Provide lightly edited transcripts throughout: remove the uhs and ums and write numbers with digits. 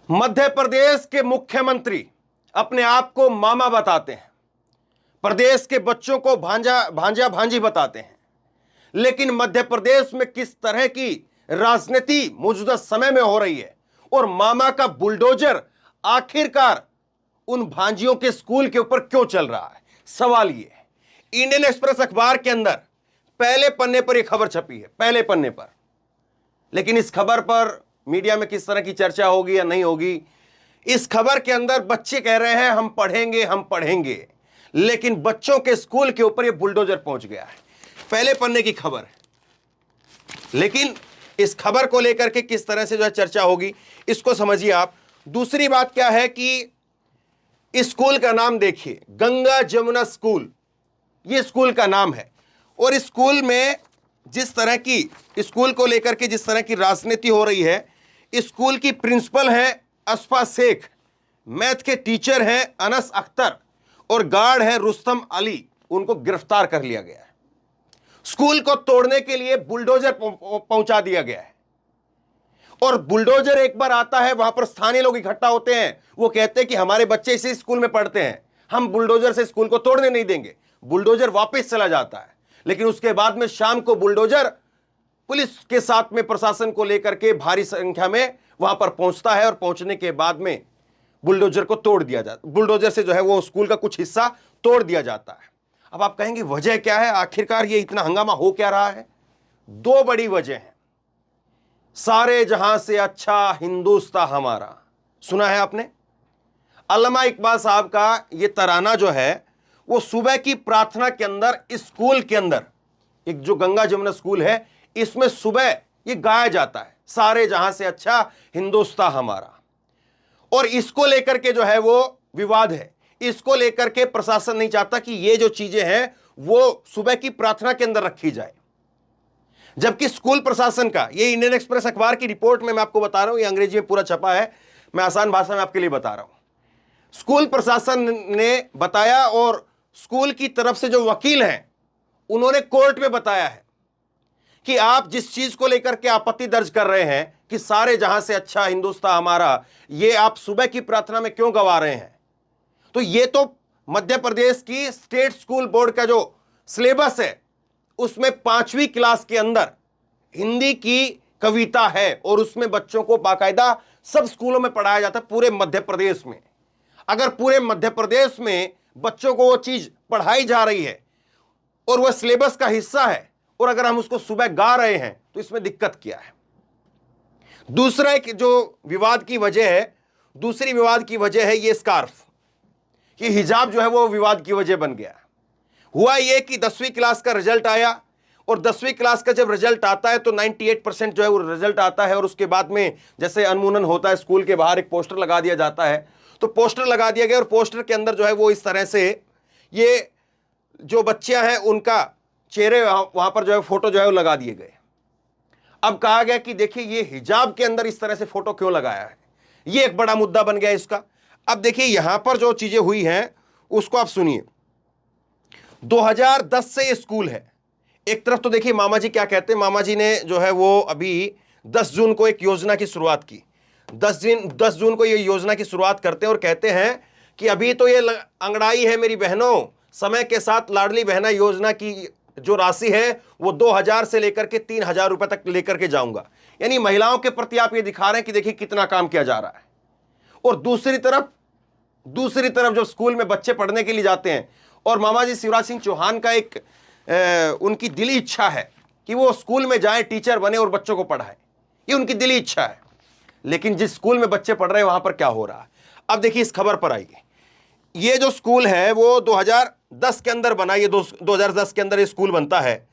मध्य प्रदेश के मुख्यमंत्री अपने आप को मामा बताते हैं, प्रदेश के बच्चों को भांजा भांजा भांजी बताते हैं, लेकिन मध्य प्रदेश में किस तरह की राजनीति मौजूदा समय में हो रही है और मामा का बुलडोजर आखिरकार उन भांजियों के स्कूल के ऊपर क्यों चल रहा है। सवाल यह है, इंडियन एक्सप्रेस अखबार के अंदर पहले पन्ने पर यह खबर छपी है, पहले पन्ने पर, लेकिन इस खबर पर मीडिया में किस तरह की चर्चा होगी या नहीं होगी। इस खबर के अंदर बच्चे कह रहे हैं हम पढ़ेंगे हम पढ़ेंगे, लेकिन बच्चों के स्कूल के ऊपर यह बुलडोजर पहुंच गया है। पहले पन्ने की खबर है, लेकिन इस खबर को लेकर के किस तरह से जो है चर्चा होगी, इसको समझिए आप। दूसरी बात क्या है कि इस स्कूल का नाम देखिए, गंगा जमुना स्कूल, यह स्कूल का नाम है। और इस स्कूल में जिस तरह की, स्कूल को लेकर के जिस तरह की राजनीति हो रही है, इस स्कूल की प्रिंसिपल है असफा शेख, मैथ के टीचर हैं अनस अख्तर और गार्ड है रुस्तम अली, उनको गिरफ्तार कर लिया गया है। स्कूल को तोड़ने के लिए बुलडोजर पहुंचा दिया गया है, और बुलडोजर एक बार आता है, वहां पर स्थानीय लोग इकट्ठा होते हैं, वो कहते हैं कि हमारे बच्चे इसी स्कूल में पढ़ते हैं, हम बुलडोजर से स्कूल को तोड़ने नहीं देंगे। बुलडोजर वापस चला जाता है, लेकिन उसके बाद में शाम को बुलडोजर पुलिस के साथ में प्रशासन को लेकर के भारी संख्या में वहां पर पहुंचता है, और पहुंचने के बाद में बुलडोजर को तोड़ दिया जाता, बुलडोजर से जो है वो स्कूल का कुछ हिस्सा तोड़ दिया जाता है। अब आप कहेंगे वजह क्या है, आखिरकार ये इतना हंगामा हो क्या रहा है। दो बड़ी वजह है। सारे जहां से अच्छा हिंदुस्तान हमारा, सुना है आपने? अल्लामा इकबाल साहब का ये तराना जो है वो सुबह की प्रार्थना के अंदर, इस स्कूल के अंदर, एक जो गंगा जमुना स्कूल है, इसमें सुबह ये गाया जाता है, सारे जहां से अच्छा हिंदुस्तान हमारा। और इसको लेकर के जो है वो विवाद है, इसको लेकर के प्रशासन नहीं चाहता कि ये जो चीजें हैं वो सुबह की प्रार्थना के अंदर रखी जाए, जबकि स्कूल प्रशासन का, ये इंडियन एक्सप्रेस अखबार की रिपोर्ट में मैं आपको बता रहा हूं, ये अंग्रेजी में पूरा छपा है, मैं आसान भाषा में आपके लिए बता रहा हूं। स्कूल प्रशासन ने बताया, और स्कूल की तरफ से जो वकील हैं उन्होंने कोर्ट में बताया है कि आप जिस चीज को लेकर के आपत्ति दर्ज कर रहे हैं कि सारे जहां से अच्छा हिंदुस्तान हमारा, ये आप सुबह की प्रार्थना में क्यों गवा रहे हैं। तो ये तो मध्य प्रदेश की स्टेट स्कूल बोर्ड का जो सिलेबस है उसमें 5वीं क्लास के अंदर हिंदी की कविता है, और उसमें बच्चों को बाकायदा सब स्कूलों में पढ़ाया जाता है पूरे मध्य प्रदेश में। अगर पूरे मध्य प्रदेश में बच्चों को वो चीज पढ़ाई जा रही है और वह सिलेबस का हिस्सा है, और अगर हम उसको सुबह गा रहे हैं, तो इसमें दिक्कत क्या है। दूसरा एक जो विवाद की वजह है, दूसरी विवाद की वजह है ये स्कार्फ, ये हिजाब जो है वो विवाद की वजह बन गया। हुआ ये कि 10वीं क्लास का रिजल्ट आया, और 10वीं क्लास का जब रिजल्ट आता है तो 98% जो है वो रिजल्ट आता है, और उसके बाद में जैसे अनमुनन होता है, स्कूल के बाहर एक पोस्टर लगा दिया जाता है, तो पोस्टर लगा दिया गया, और पोस्टर के अंदर जो है वो इस तरह से ये जो बच्चियां हैं उनका चेहरे वहां पर जो है फोटो जो है वो लगा दिए गए। अब कहा गया कि देखिए ये हिजाब के अंदर इस तरह से फोटो क्यों लगाया है, ये एक बड़ा मुद्दा बन गया इसका। अब देखिए यहां पर जो चीजें हुई हैं उसको आप सुनिए। 2010 से ये स्कूल है। एक तरफ तो देखिए मामा जी क्या कहते हैं, मामा जी ने जो है वो अभी 10 जून को एक योजना की शुरुआत की। 10 जून को ये योजना की शुरुआत करते हैं और कहते हैं कि अभी तो ये अंगड़ाई है मेरी बहनों, समय के साथ लाडली बहना योजना की जो राशि है वो 2000 से लेकर के 3000 रुपए तक लेकर के जाऊंगा। यानी महिलाओं के प्रति आप ये दिखा रहे हैं कि देखिए कितना काम किया जा रहा है। और दूसरी तरफ जब स्कूल में बच्चे पढ़ने के लिए जाते हैं, और मामा जी शिवराज सिंह चौहान का एक उनकी दिली इच्छा है कि वो स्कूल में जाए, टीचर बने और बच्चों को पढ़ाए, ये उनकी दिली इच्छा है। लेकिन जिस स्कूल में बच्चे पढ़ रहे हैं वहां पर क्या हो रहा है, अब देखिए इस खबर पर आइए। ये जो स्कूल है वो 2010 के अंदर बना, ये 2010 के अंदर ये स्कूल बनता है,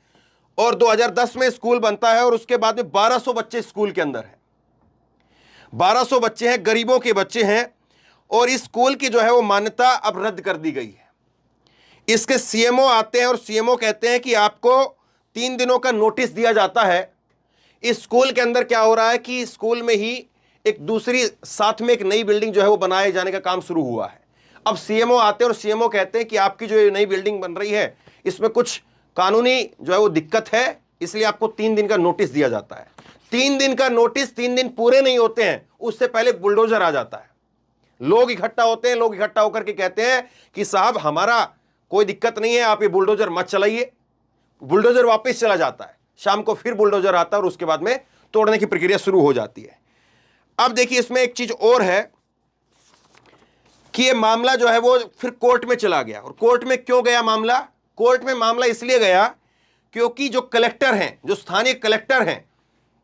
और 2010 में स्कूल बनता है, और उसके बाद में 1200 बच्चे स्कूल के अंदर हैं। 1200 बच्चे हैं, गरीबों के बच्चे हैं, और इस स्कूल की जो है वो मान्यता अब रद्द कर दी गई है। इसके सीएमओ आते हैं और सीएमओ कहते हैं कि आपको 3 दिनों का नोटिस दिया जाता है। इस स्कूल के अंदर क्या हो रहा है कि स्कूल में ही एक दूसरी साथ में एक नई बिल्डिंग जो है वो बनाए जाने का काम शुरू हुआ है। अब सीएमओ आते हैं और सीएमओ कहते हैं कि आपकी जो ये नई बिल्डिंग बन रही है इसमें कुछ कानूनी जो है वो दिक्कत है, इसलिए आपको 3 दिन का नोटिस दिया जाता है। 3 दिन का नोटिस 3 दिन पूरे नहीं होते हैं, उससे पहले बुलडोजर आ जाता है। लोग इकट्ठा होते हैं, लोग इकट्ठा होकर के कहते हैं कि साहब हमारा कोई दिक्कत नहीं है, आप ये बुलडोजर मत चलाइए। बुलडोजर वापस चला जाता है, शाम को फिर बुलडोजर आता है और उसके बाद में तोड़ने की प्रक्रिया शुरू हो जाती है। अब देखिए इसमें एक चीज और है कि ये मामला जो है वो फिर कोर्ट में चला गया। और कोर्ट में क्यों गया मामला? कोर्ट में मामला इसलिए गया क्योंकि जो कलेक्टर हैं, जो स्थानीय कलेक्टर हैं,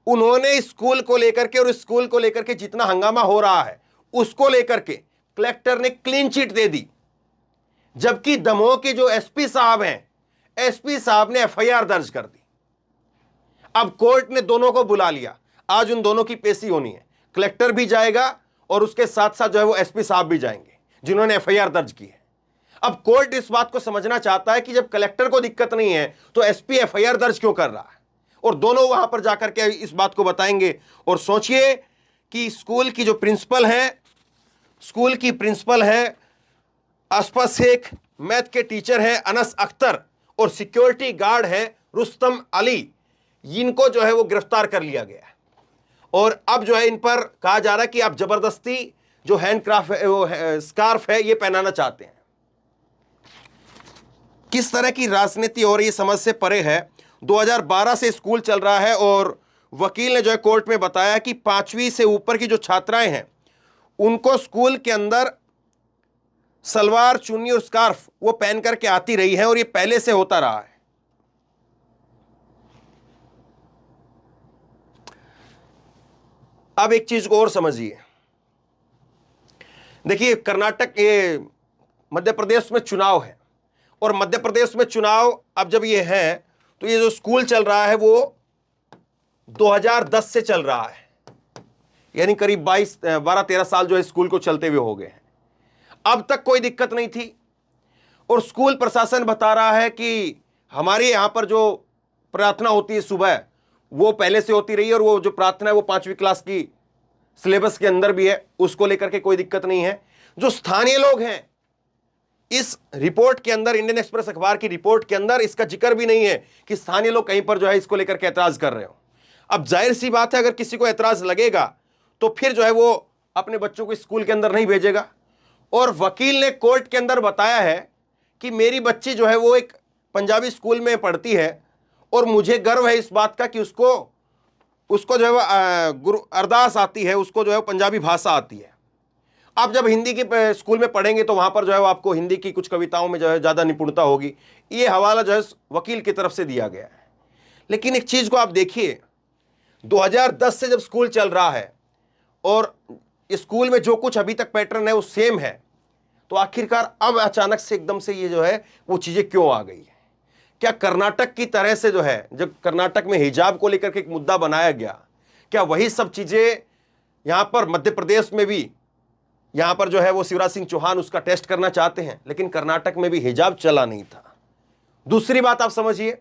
उन्होंने स्कूल को लेकर के और स्कूल को लेकर के जितना हंगामा हो रहा है उसको लेकर के कलेक्टर ने क्लीन चिट दे दी। जबकि दमोह के जो एसपी साहब हैं, एसपी साहब ने एफआईआर दर्ज कर दी। अब कोर्ट ने दोनों को बुला लिया, आज उन दोनों की पेशी होनी है। कलेक्टर भी जाएगा और उसके साथ साथ जो है वो एसपी साहब भी जाएंगे जिन्होंने एफआईआर दर्ज की है। अब कोर्ट इस बात को समझना चाहता है कि जब कलेक्टर को दिक्कत नहीं है तो एसपी एफआईआर दर्ज क्यों कर रहा है, और दोनों वहां पर जाकर के इस बात को बताएंगे। और सोचिए कि स्कूल की जो प्रिंसिपल है, स्कूल की प्रिंसिपल है अस्पा शेख, मैथ के टीचर है अनस अख्तर, और सिक्योरिटी गार्ड है रुस्तम अली, इनको जो है वो गिरफ्तार कर लिया गया है। और अब जो है इन पर कहा जा रहा है कि आप जबरदस्ती जो हैंडक्राफ्ट है, वो स्कार्फ है, ये पहनाना चाहते हैं। किस तरह की राजनीति और ये समझ से परे है। 2012 से स्कूल चल रहा है और वकील ने जो है कोर्ट में बताया कि 5वीं से ऊपर की जो छात्राएं हैं उनको स्कूल के अंदर सलवार, चुन्नी और स्कार्फ वो पहन करके आती रही है और ये पहले से होता रहा है। अब एक चीज को और समझिए, देखिए कर्नाटक, ये मध्य प्रदेश में चुनाव है और मध्य प्रदेश में चुनाव अब जब ये है तो ये जो स्कूल चल रहा है वो 2010 से चल रहा है, यानी करीब 12-13 साल जो है स्कूल को चलते हुए हो गए हैं। अब तक कोई दिक्कत नहीं थी और स्कूल प्रशासन बता रहा है कि हमारे यहाँ पर जो प्रार्थना होती है सुबह वो पहले से होती रही है और वो जो प्रार्थना है वो 5वीं क्लास की सिलेबस के अंदर भी है, उसको लेकर के कोई दिक्कत नहीं है। जो स्थानीय लोग हैं, इस रिपोर्ट के अंदर, इंडियन एक्सप्रेस अखबार की रिपोर्ट के अंदर इसका जिक्र भी नहीं है कि स्थानीय लोग कहीं पर जो है इसको लेकर के ऐतराज कर रहे हो। अब जाहिर सी बात है, अगर किसी को ऐतराज लगेगा तो फिर जो है वो अपने बच्चों को स्कूल के अंदर नहीं भेजेगा। और वकील ने कोर्ट के अंदर बताया है कि मेरी बच्ची जो है वो एक पंजाबी स्कूल में पढ़ती है और मुझे गर्व है इस बात का कि उसको जो है वो गुरु अरदास आती है, उसको जो है पंजाबी भाषा आती है। आप जब हिंदी के स्कूल में पढ़ेंगे तो वहां पर जो है वो आपको हिंदी की कुछ कविताओं में जो है ज़्यादा निपुणता होगी। ये हवाला जो है वकील की तरफ से दिया गया है। लेकिन एक चीज़ को आप देखिए, 2010 से जब स्कूल चल रहा है और स्कूल में जो कुछ अभी तक पैटर्न है वो सेम है, तो आखिरकार अब अचानक से एकदम से ये जो है वो चीज़ें क्यों आ गई है? क्या कर्नाटक की तरह से जो है, जब कर्नाटक में हिजाब को लेकर के एक मुद्दा बनाया गया, क्या वही सब चीज़ें यहाँ पर मध्य प्रदेश में भी, यहाँ पर जो है वो शिवराज सिंह चौहान उसका टेस्ट करना चाहते हैं? लेकिन कर्नाटक में भी हिजाब चला नहीं था। दूसरी बात आप समझिए,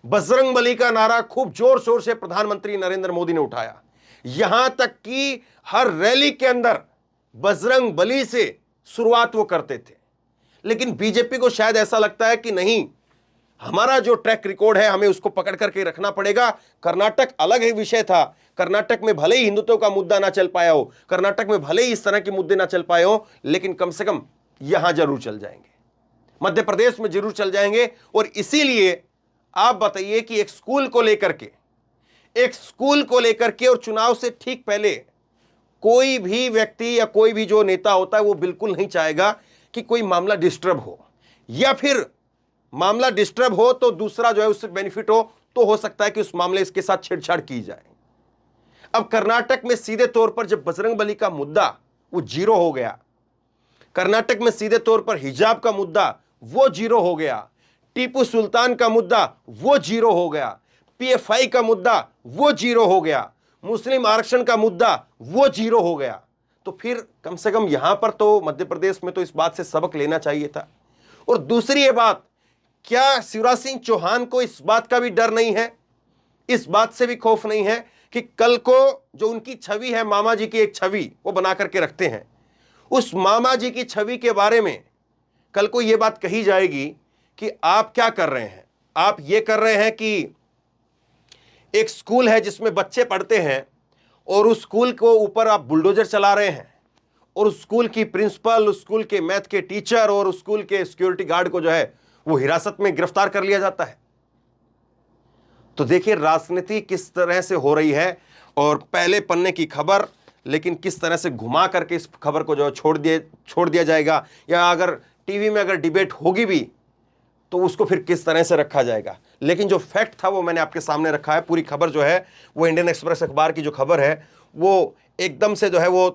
बजरंगबली का नारा खूब जोर शोर से प्रधानमंत्री नरेंद्र मोदी ने उठाया, यहां तक कि हर रैली के अंदर बजरंगबली से शुरुआत वो करते थे। लेकिन बीजेपी को शायद ऐसा लगता है कि नहीं, हमारा जो ट्रैक रिकॉर्ड है हमें उसको पकड़ करके रखना पड़ेगा। कर्नाटक अलग ही विषय था, कर्नाटक में भले ही हिंदुत्व का मुद्दा ना चल पाया हो, कर्नाटक में भले ही इस तरह के मुद्दे ना चल पाए हो, लेकिन कम से कम यहां जरूर चल जाएंगे, मध्य प्रदेश में जरूर चल जाएंगे। और इसीलिए आप बताइए कि एक स्कूल को लेकर के और चुनाव से ठीक पहले कोई भी व्यक्ति या कोई भी जो नेता होता है वो बिल्कुल नहीं चाहेगा कि कोई मामला डिस्टर्ब हो, या फिर मामला डिस्टर्ब हो तो दूसरा जो है उससे बेनिफिट हो, तो हो सकता है कि उस मामले इसके साथ छेड़छाड़ की जाए। अब कर्नाटक में सीधे तौर पर जब बजरंगबली का मुद्दा वो जीरो हो गया, कर्नाटक में सीधे तौर पर हिजाब का मुद्दा वो जीरो हो गया, टीपू सुल्तान का मुद्दा वो जीरो हो गया, पीएफआई का मुद्दा वो जीरो हो गया, मुस्लिम आरक्षण का मुद्दा वो जीरो हो गया, तो फिर कम से कम यहां पर तो मध्य प्रदेश में तो इस बात से सबक लेना चाहिए था। और दूसरी ये बात, क्या शिवराज सिंह चौहान को इस बात का भी डर नहीं है, इस बात से भी खौफ नहीं है कि कल को जो उनकी छवि है, मामा जी की एक छवि वो बना करके रखते हैं, उस मामा जी की छवि के बारे में कल को यह बात कही जाएगी कि आप क्या कर रहे हैं, आप ये कर रहे हैं कि एक स्कूल है जिसमें बच्चे पढ़ते हैं और उस स्कूल को ऊपर आप बुलडोजर चला रहे हैं, और उस स्कूल की प्रिंसिपल, उस स्कूल के मैथ के टीचर और उस स्कूल के सिक्योरिटी गार्ड को जो है वो हिरासत में गिरफ्तार कर लिया जाता है। तो देखिए राजनीति किस तरह से हो रही है, और पहले पन्ने की खबर, लेकिन किस तरह से घुमा करके इस खबर को जो है छोड़ दिया जाएगा, या अगर टीवी में अगर डिबेट होगी भी तो उसको फिर किस तरह से रखा जाएगा। लेकिन जो फैक्ट था वो मैंने आपके सामने रखा है। पूरी खबर जो है वो इंडियन एक्सप्रेस अखबार की जो खबर है वो एकदम से जो है वो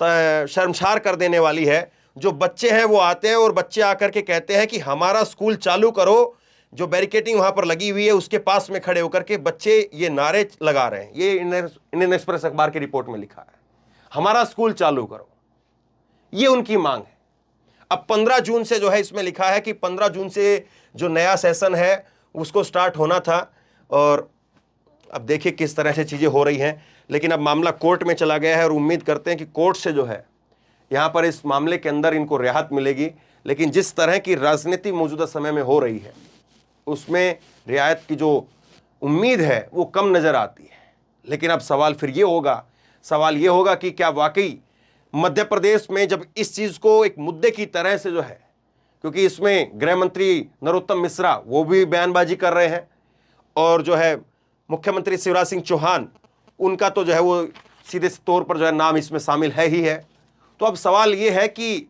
शर्मसार कर देने वाली है। जो बच्चे हैं वो आते हैं और बच्चे आकर के कहते हैं कि हमारा स्कूल चालू करो। जो बैरिकेडिंग वहां पर लगी हुई है उसके पास में खड़े होकर के बच्चे ये नारे लगा रहे हैं। ये इंडियन एक्सप्रेस अखबार की रिपोर्ट में लिखा है, हमारा स्कूल चालू करो, ये उनकी मांग है। अब 15 जून से जो है इसमें लिखा है कि 15 जून से जो नया सेशन है उसको स्टार्ट होना था, और अब देखिए किस तरह से चीज़ें हो रही हैं। लेकिन अब मामला कोर्ट में चला गया है और उम्मीद करते हैं कि कोर्ट से जो है यहाँ पर इस मामले के अंदर इनको राहत मिलेगी। लेकिन जिस तरह की राजनीति मौजूदा समय में हो रही है उसमें रियायत की जो उम्मीद है वो कम नज़र आती है। लेकिन अब सवाल फिर ये होगा कि क्या वाकई मध्य प्रदेश में जब इस चीज़ को एक मुद्दे की तरह से जो है, क्योंकि इसमें गृह मंत्री नरोत्तम मिश्रा वो भी बयानबाजी कर रहे हैं, और जो है मुख्यमंत्री शिवराज सिंह चौहान उनका तो जो है वो सीधे तौर पर जो है नाम इसमें शामिल है ही है। तो अब सवाल ये है कि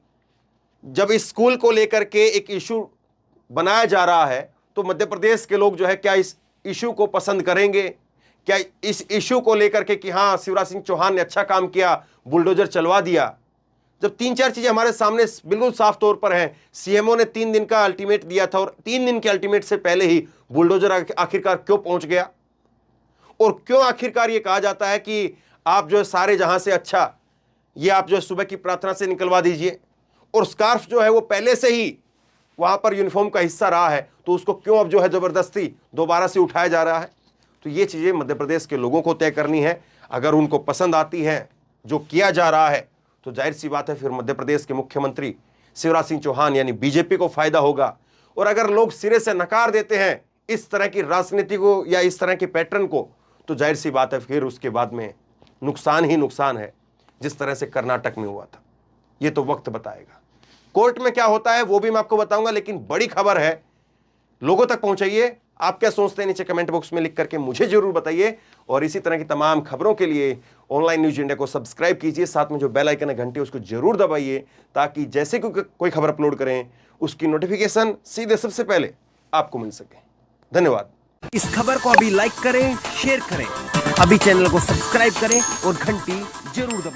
जब इस स्कूल को लेकर के एक इशू बनाया जा रहा है तो मध्य प्रदेश के लोग जो है क्या इस इशू को पसंद करेंगे? क्या इस इशू को लेकर के कि हाँ शिवराज सिंह चौहान ने अच्छा काम किया, बुलडोजर चलवा दिया, जब 3-4 चीजें हमारे सामने बिल्कुल साफ तौर पर हैं। सीएमओ ने 3 दिन का अल्टीमेट दिया था और 3 दिन के अल्टीमेट से पहले ही बुलडोजर आखिरकार क्यों पहुंच गया, और क्यों आखिरकार ये कहा जाता है कि आप जो है सारे जहां से अच्छा ये आप जो है सुबह की प्रार्थना से निकलवा दीजिए, और स्कार्फ जो है वो पहले से ही वहां पर यूनिफॉर्म का हिस्सा रहा है तो उसको क्यों अब जो है जबरदस्ती दोबारा से उठाया जा रहा है। तो ये चीजें मध्य प्रदेश के लोगों को तय करनी है। अगर उनको पसंद आती है जो किया जा रहा है तो जाहिर सी बात है फिर मध्य प्रदेश के मुख्यमंत्री शिवराज सिंह चौहान यानी बीजेपी को फायदा होगा। और अगर लोग सिरे से नकार देते हैं इस तरह की राजनीति को या इस तरह के पैटर्न को, तो जाहिर सी बात है फिर उसके बाद में नुकसान ही नुकसान है, जिस तरह से कर्नाटक में हुआ था। ये तो वक्त बताएगा, कोर्ट में क्या होता है वो भी मैं आपको बताऊंगा। लेकिन बड़ी खबर है, लोगों तक पहुंचाइए। आप क्या सोचते हैं नीचे कमेंट बॉक्स में लिख करके मुझे जरूर बताइए, और इसी तरह की तमाम खबरों के लिए ऑनलाइन न्यूज इंडिया को सब्सक्राइब कीजिए, साथ में जो बेल आइकन है घंटी उसको जरूर दबाइए, ताकि जैसे कोई खबर अपलोड करें उसकी नोटिफिकेशन सीधे सबसे पहले आपको मिल सके। धन्यवाद। इस खबर को अभी लाइक करें, शेयर करें, अभी चैनल को सब्सक्राइब करें और घंटी जरूर दबाएं।